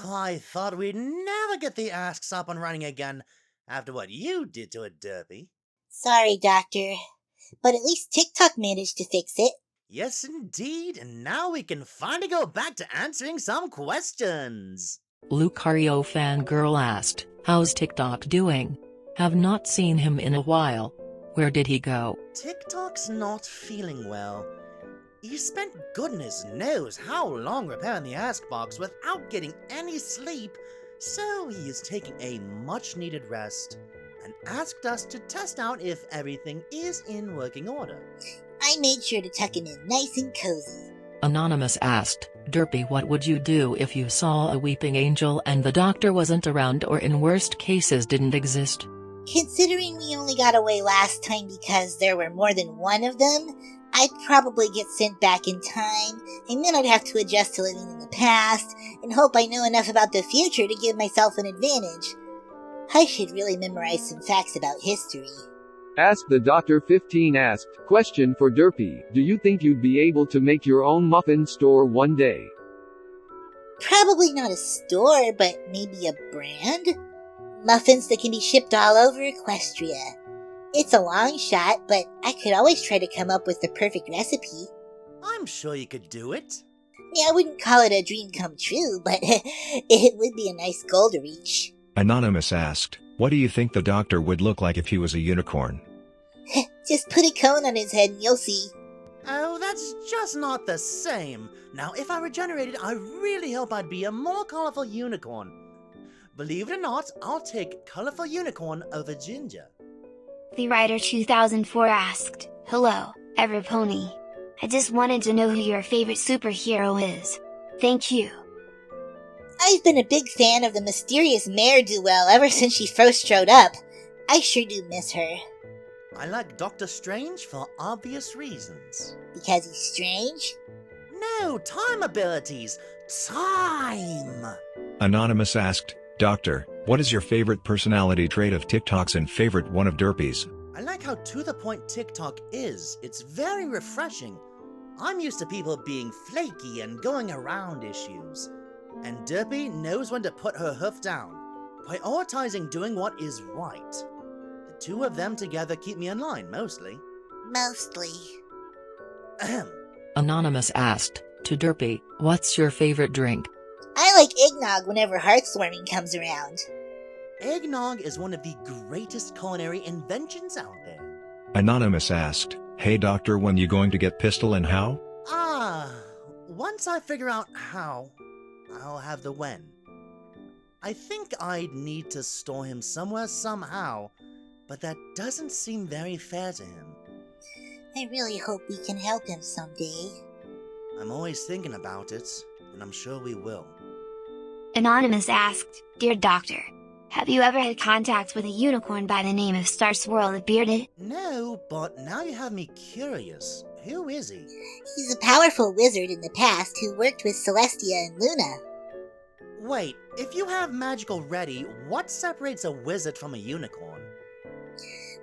I thought we'd never get the asks up and running again after what you did to it, Derpy. Sorry, Doctor, but at least TikTok managed to fix it. Yes, indeed, and now we can finally go back to answering some questions. Lucario fangirl asked, "How's TikTok doing? Have not seen him in a while. Where did he go?" TikTok's not feeling well. He spent goodness knows how long repairing the ask box without getting any sleep, so he is taking a much-needed rest and asked us to test out if everything is in working order. I made sure to tuck him in nice and cozy. Anonymous asked, "Derpy, what would you do if you saw a weeping angel and the doctor wasn't around, or in worst cases didn't exist?" Considering we only got away last time because there were more than one of them, I'd probably get sent back in time, and then I'd have to adjust to living in the past, and hope I know enough about the future to give myself an advantage. I should really memorize some facts about history. Ask the Doctor 15 asked, question for Derpy, do you think you'd be able to make your own muffin store one day? Probably not a store, but maybe a brand? Muffins that can be shipped all over Equestria. It's a long shot, but I could always try to come up with the perfect recipe. I'm sure you could do it. Yeah, I wouldn't call it a dream come true, but it would be a nice goal to reach. Anonymous asked, "What do you think the doctor would look like if he was a unicorn?" Just put a cone on his head and you'll see. Oh, that's just not the same. Now, if I regenerated, I really hope I'd be a more colorful unicorn. Believe it or not, I'll take colorful unicorn over ginger. The Writer 2004 asked, "Hello, Everpony. I just wanted to know who your favorite superhero is. Thank you." I've been a big fan of the mysterious Mare Duel ever since she first showed up. I sure do miss her. I like Doctor Strange for obvious reasons. Because he's strange? No, time abilities! Time! Anonymous asked, "Doctor, what is your favorite personality trait of TikTok's and favorite one of Derpy's?" I like how to-the-point TikTok is. It's very refreshing. I'm used to people being flaky and going around issues. And Derpy knows when to put her hoof down, prioritizing doing what is right. The two of them together keep me in line, mostly. Mostly. Ahem. Anonymous asked, to Derpy, "What's your favorite drink?" I like eggnog whenever hearthwarming comes around. Eggnog is one of the greatest culinary inventions out there. Anonymous asked, "Hey doctor, when you going to get Pistol and how?" Once I figure out how, I'll have the when. I think I'd need to store him somewhere somehow, but that doesn't seem very fair to him. I really hope we can help him someday. I'm always thinking about it, and I'm sure we will. Anonymous asked, "Dear Doctor, have you ever had contact with a unicorn by the name of Star Swirl the Bearded?" No, but now you have me curious. Who is he? He's a powerful wizard in the past who worked with Celestia and Luna. Wait, if you have magical ready, what separates a wizard from a unicorn?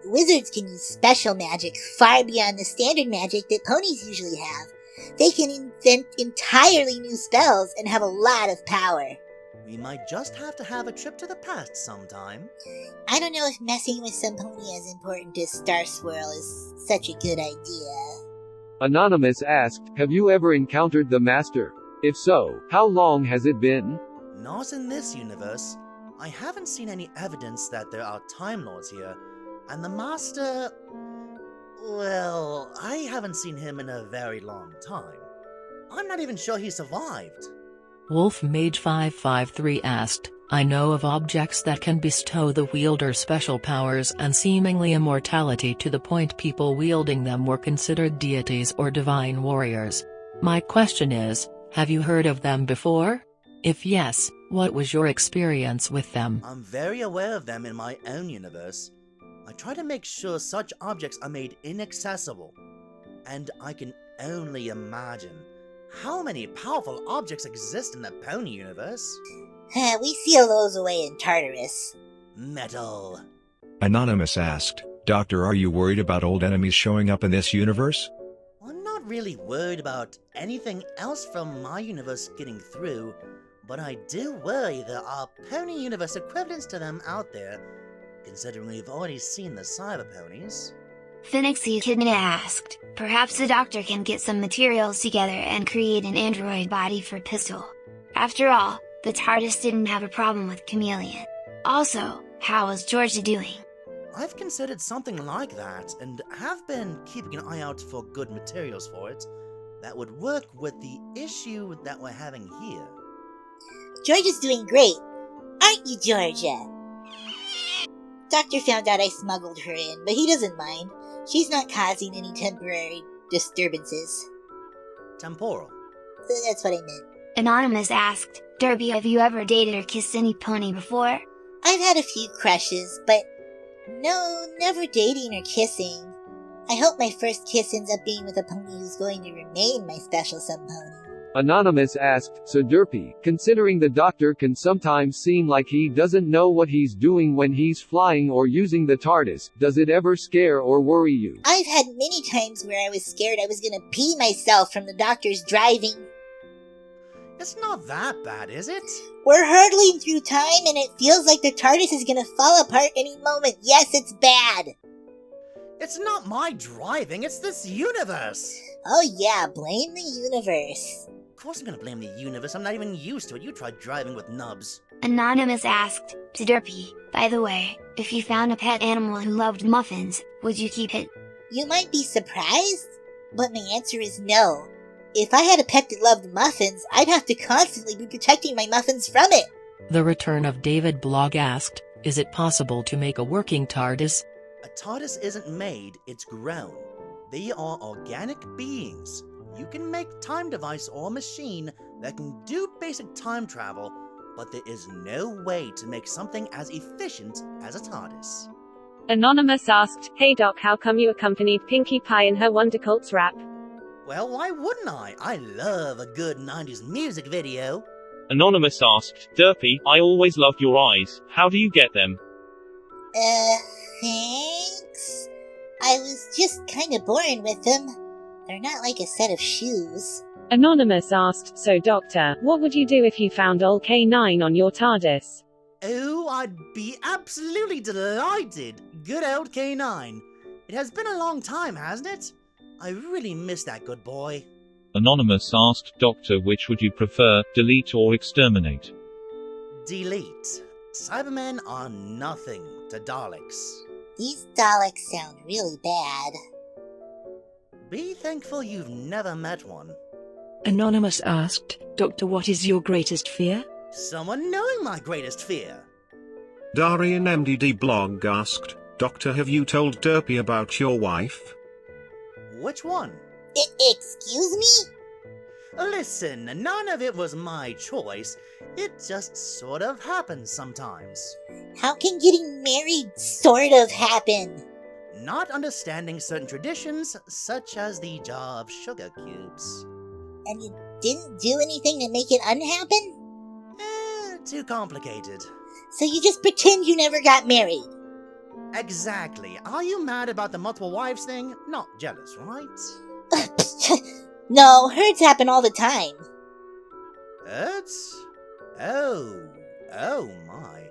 Wizards can use special magic far beyond the standard magic that ponies usually have. They can invent entirely new spells and have a lot of power. We might just have to have a trip to the past sometime. I don't know if messing with some pony as important as Star Swirl is such a good idea. Anonymous asked, have you ever encountered the Master? If so, how long has it been? Not in this universe. I haven't seen any evidence that there are Time Lords here, and the Master... well, I haven't seen him in a very long time. I'm not even sure he survived. Wolf Mage 553 asked, "I know of objects that can bestow the wielder special powers and seemingly immortality to the point people wielding them were considered deities or divine warriors. My question is, have you heard of them before? If yes, what was your experience with them?" I'm very aware of them in my own universe. I try to make sure such objects are made inaccessible. And I can only imagine how many powerful objects exist in the pony universe. We seal those away in Tartarus. Metal. Anonymous asked, "Doctor, are you worried about old enemies showing up in this universe?" I'm not really worried about anything else from my universe getting through, but I do worry there are Pony Universe equivalents to them out there, considering we've already seen the Cyber Ponies. Phoenix Echidna asked, perhaps the Doctor can get some materials together and create an android body for Pistol. After all, the TARDIS didn't have a problem with Chameleon. Also, how is Georgia doing? I've considered something like that, and have been keeping an eye out for good materials for it that would work with the issue that we're having here. Georgia's doing great, aren't you, Georgia? Doctor found out I smuggled her in, but he doesn't mind. She's not causing any temporary disturbances. Temporal. That's what I meant. Anonymous asked, Derby, have you ever dated or kissed any pony before? I've had a few crushes, but no, never dating or kissing. I hope my first kiss ends up being with a pony who's going to remain my special sub-pony. Anonymous asked, so Derpy, considering the Doctor can sometimes seem like he doesn't know what he's doing when he's flying or using the TARDIS, does it ever scare or worry you? I've had many times where I was scared I was gonna pee myself from the Doctor's driving. It's not that bad, is it? We're hurtling through time and it feels like the TARDIS is gonna fall apart any moment. Yes, it's bad. It's not my driving, it's this universe! Oh yeah, blame the universe. Of course I'm gonna blame the universe, I'm not even used to it. You tried driving with nubs. Anonymous asked, to Derpy, by the way, if you found a pet animal who loved muffins, would you keep it? You might be surprised, but my answer is no. If I had a pet that loved muffins, I'd have to constantly be protecting my muffins from it. The return of David Blog asked, is it possible to make a working TARDIS? A TARDIS isn't made, it's grown. They are organic beings. You can make time device or machine that can do basic time travel, but there is no way to make something as efficient as a TARDIS. Anonymous asked, hey Doc, how come you accompanied Pinkie Pie in her Wondercults rap? Well, why wouldn't I? I love a good 90s music video. Anonymous asked, Derpy, I always loved your eyes. How do you get them? Thanks? I was just kinda born with them. They're not like a set of shoes. Anonymous asked, so Doctor, what would you do if you found old K9 on your TARDIS? Oh, I'd be absolutely delighted. Good old K9. It has been a long time, hasn't it? I really miss that good boy. Anonymous asked, Doctor, which would you prefer, delete or exterminate? Delete. Cybermen are nothing to Daleks. These Daleks sound really bad. Be thankful you've never met one. Anonymous asked, Doctor, what is your greatest fear? Someone knowing my greatest fear. Darian MDD Blog asked, Doctor, have you told Derpy about your wife? Which one? Excuse me? Listen, none of it was my choice. It just sort of happens sometimes. How can getting married sort of happen? Not understanding certain traditions, such as the jar of sugar cubes. And you didn't do anything to make it unhappen? Too complicated. So you just pretend you never got married? Exactly. Are you mad about the multiple wives thing? Not jealous, right? No, herds happen all the time. Herds? Oh my.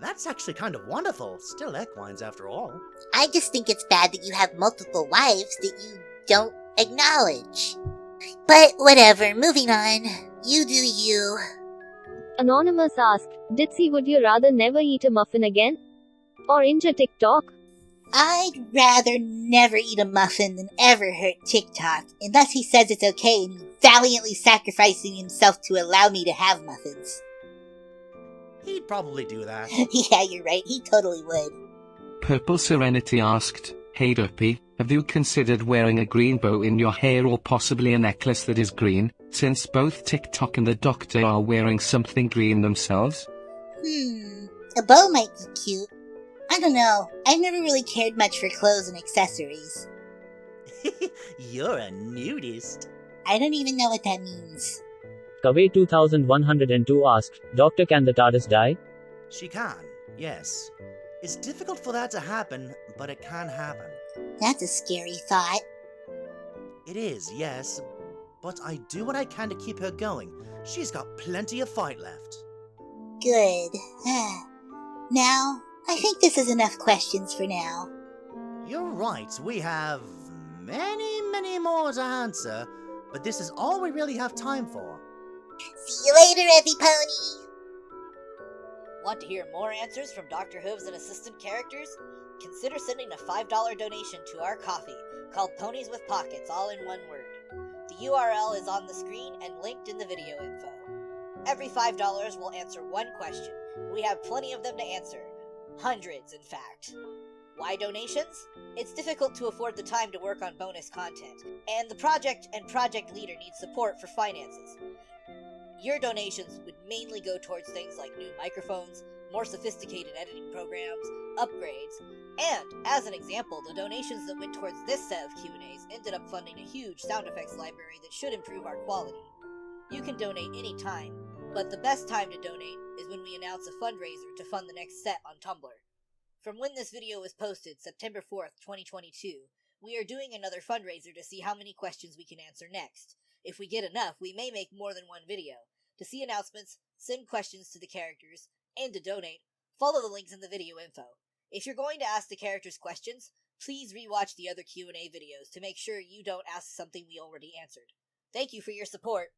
That's actually kind of wonderful. Still equines after all. I just think it's bad that you have multiple wives that you don't acknowledge. But whatever, moving on. You do you. Anonymous asked, Ditsy, would you rather never eat a muffin again? Or injure TikTok? I'd rather never eat a muffin than ever hurt TikTok, unless he says it's okay and he's valiantly sacrificing himself to allow me to have muffins. He'd probably do that. Yeah, you're right, he totally would. Purple Serenity asked, hey Derpy, have you considered wearing a green bow in your hair or possibly a necklace that is green, since both TikTok and the Doctor are wearing something green themselves? A bow might be cute. I don't know, I've never really cared much for clothes and accessories. You're a nudist. I don't even know what that means. Kawai 2102 asked, Doctor, can the TARDIS die? She can, yes. It's difficult for that to happen, but it can happen. That's a scary thought. It is, yes, but I do what I can to keep her going. She's got plenty of fight left. Good. Now, I think this is enough questions for now. You're right, we have many more to answer, but this is all we really have time for. See you later, Pony. Want to hear more answers from Dr. Hooves and assistant characters? Consider sending a $5 donation to our coffee, called Ponies with Pockets, all in one word. The URL is on the screen and linked in the video info. Every $5 will answer one question. We have plenty of them to answer. Hundreds, in fact. Why donations? It's difficult to afford the time to work on bonus content, and the project and project leader need support for finances. Your donations would mainly go towards things like new microphones, more sophisticated editing programs, upgrades, and, as an example, the donations that went towards this set of Q&As ended up funding a huge sound effects library that should improve our quality. You can donate any time, but the best time to donate is when we announce a fundraiser to fund the next set on Tumblr. From when this video was posted, September 4th, 2022, we are doing another fundraiser to see how many questions we can answer next. If we get enough, we may make more than one video. To see announcements, send questions to the characters, and to donate, follow the links in the video info. If you're going to ask the characters questions, please rewatch the other Q&A videos to make sure you don't ask something we already answered. Thank you for your support.